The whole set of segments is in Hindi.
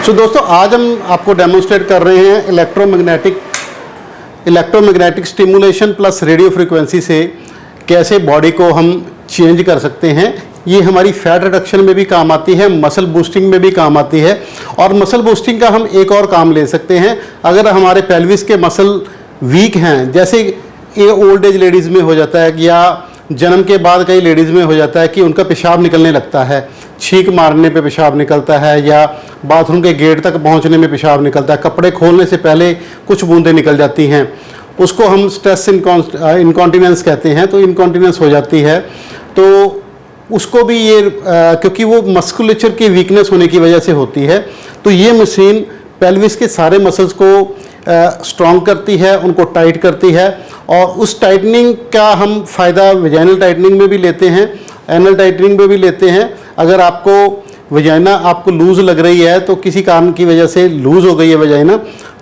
दोस्तों आज हम आपको डेमोन्स्ट्रेट कर रहे हैं electromagnetic stimulation plus radio frequency से कैसे बॉडी को हम चेंज कर सकते हैं। ये हमारी फैट रिडक्शन में भी काम आती है, मसल बूस्टिंग में भी काम आती है। और मसल बूस्टिंग का हम एक और काम ले सकते हैं, अगर हमारे पेल्विस के मसल वीक हैं, जैसे ये ओल्ड एज लेडीज़ में हो जाता है या जन्म के बाद कई लेडीज़ में हो जाता है कि उनका पेशाब निकलने लगता है, छींक मारने पे पेशाब निकलता है या बाथरूम के गेट तक पहुंचने में पेशाब निकलता है, कपड़े खोलने से पहले कुछ बूंदें निकल जाती हैं, उसको हम स्ट्रेस इनकॉन्टिनेंस कहते हैं। तो इनकॉन्टिनेंस हो जाती है, तो उसको भी ये क्योंकि वो मस्कुलेचर की वीकनेस होने की वजह से होती है। तो ये मशीन पेल्विस के सारे मसल्स को स्ट्रॉन्ग करती है, उनको टाइट करती है। और उस टाइटनिंग का हम फ़ायदा वजाइनल टाइटनिंग में भी लेते हैं, एनल टाइटनिंग में भी लेते हैं। अगर आपको वजाइना आपको लूज़ लग रही है, तो किसी कारण की वजह से लूज़ हो गई है वजाइना,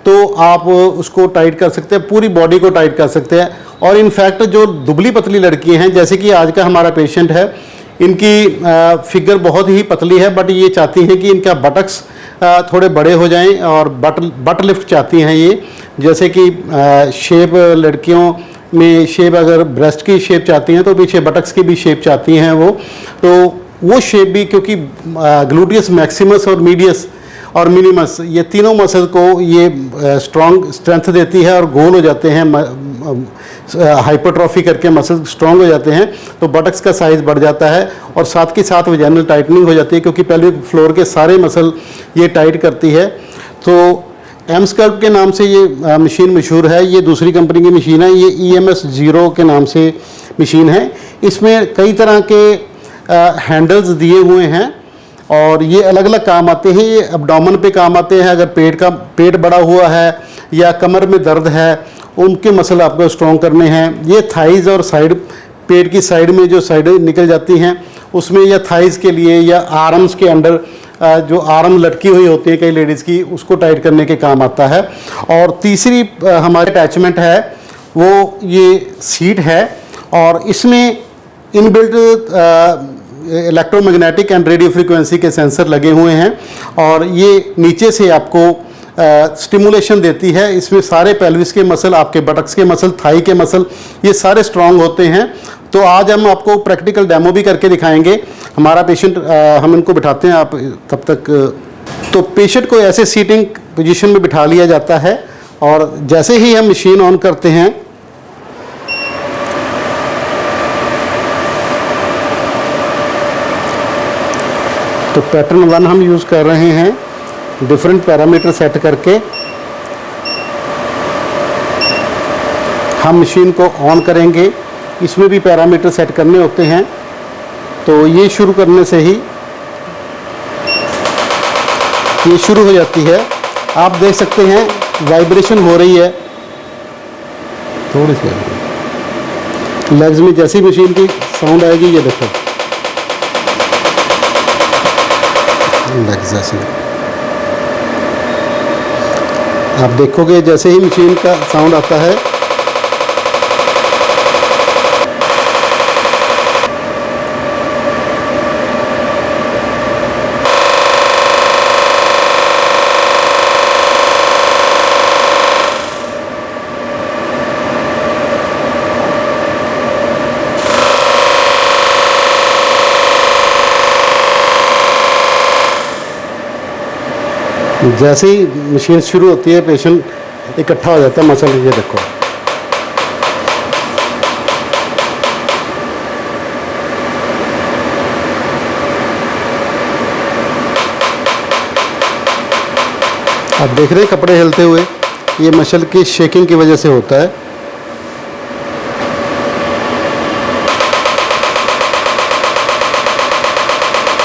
तो आप उसको टाइट कर सकते हैं, पूरी बॉडी को टाइट कर सकते हैं। और इनफैक्ट जो दुबली पतली लड़कियां हैं, जैसे कि आज का हमारा पेशेंट है, इनकी फिगर बहुत ही पतली है, बट ये चाहती हैं कि इनका बटक्स थोड़े बड़े हो जाएं और बट लिफ्ट चाहती हैं ये। जैसे कि शेप लड़कियों में शेप, अगर ब्रेस्ट की शेप चाहती हैं तो पीछे बटक्स की भी शेप चाहती हैं वो शेप भी, क्योंकि ग्लूटियस मैक्सिमस और मीडियस और मिनिमस ये तीनों मसल को ये स्ट्रेंथ देती है और गोल हो जाते हैं, हाइपरट्रॉफी करके मसल स्ट्रांग हो जाते हैं, तो बटक्स का साइज़ बढ़ जाता है और साथ के साथ वजाइनल टाइटनिंग हो जाती है, क्योंकि पेल्विक फ्लोर के सारे मसल ये टाइट करती है। तो एमस्कल्प के नाम से ये मशीन मशहूर है। ये दूसरी कंपनी की मशीन है, ये EMS 0 के नाम से मशीन है। इसमें कई तरह के हैंडल्स दिए हुए हैं और ये अलग अलग काम आते हैं। ये एब्डोमेन पे काम आते हैं, अगर पेट बड़ा हुआ है या कमर में दर्द है, उनके मसल आपको स्ट्रॉन्ग करने हैं। ये थाइज़ और साइड, पेट की साइड में जो साइड निकल जाती हैं उसमें, या थाइज़ के लिए या आर्म्स के अंडर जो आर्म लटकी हुई होती है कई लेडीज़ की, उसको टाइट करने के काम आता है। और तीसरी हमारी अटैचमेंट है वो ये सीट है, और इसमें inbuilt electromagnetic and radio frequency के सेंसर लगे हुए हैं और ये नीचे से आपको स्टिमुलेशन देती है। इसमें सारे पेल्विस के मसल, आपके बटक्स के मसल, थाई के मसल, ये सारे स्ट्रांग होते हैं। तो आज हम आपको प्रैक्टिकल डेमो भी करके दिखाएंगे। हमारा पेशेंट, हम इनको बिठाते हैं, आप तब तक। तो पेशेंट को ऐसे सीटिंग पोजीशन में बिठा लिया जाता है और जैसे ही हम मशीन ऑन करते हैं, तो पैटर्न 1 हम यूज़ कर रहे हैं, डिफरेंट पैरामीटर सेट करके हम मशीन को ऑन करेंगे। इसमें भी पैरामीटर सेट करने होते हैं। तो ये शुरू करने से ही ये शुरू हो जाती है। आप देख सकते हैं वाइब्रेशन हो रही है थोड़ी सी लेग्स में, जैसी मशीन की साउंड आएगी, ये देखो लेग्स ऐसे आप देखोगे, जैसे ही मशीन का साउंड आता है जैसे ही मशीन शुरू होती है, पेशेंट इकट्ठा हो जाता है मसल। ये देखो आप देख रहे हैं कपड़े हिलते हुए, ये मसल की शेकिंग की वजह से होता है।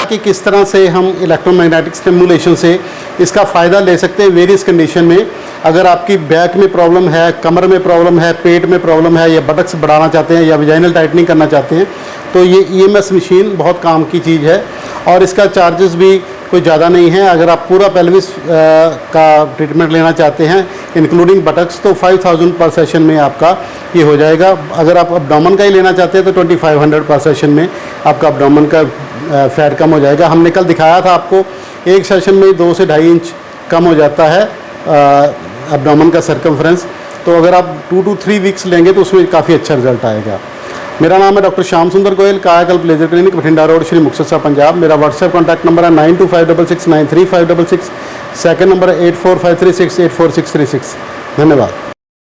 कि किस तरह से हम इलेक्ट्रोमैग्नेटिक स्टिमुलेशन से इसका फ़ायदा ले सकते हैं वेरियस कंडीशन में। अगर आपकी बैक में प्रॉब्लम है, कमर में प्रॉब्लम है, पेट में प्रॉब्लम है, या बटक्स बढ़ाना चाहते हैं या वजाइनल टाइटनिंग करना चाहते हैं, तो ये EMS मशीन बहुत काम की चीज़ है। और इसका चार्जेस भी कोई ज़्यादा नहीं है। अगर आप पूरा पेल्विस का ट्रीटमेंट लेना चाहते हैं इंक्लूडिंग बटक्स, तो 5000 पर सेशन में आपका ये हो जाएगा। अगर आप अब्डोमेन का ही लेना चाहते हैं तो 2500 पर सेशन में आपका अब्डोमेन का फैट कम हो जाएगा। हमने कल दिखाया था आपको, एक सेशन में 2 से 2.5 इंच कम हो जाता है एब्डोमेन का सर्कमफ्रेंस। तो अगर आप 2 to 3 वीक्स लेंगे तो उसमें काफ़ी अच्छा रिजल्ट आएगा। मेरा नाम है doctor Shyam Sundar Goyal, Kayakalp laser clinic, Bathinda road, Shri Muktsar Sahib, Punjab. मेरा व्हाट्सएप कॉन्टैक्ट नंबर है 9256693566। सेकंड नंबर है 8453684636। धन्यवाद।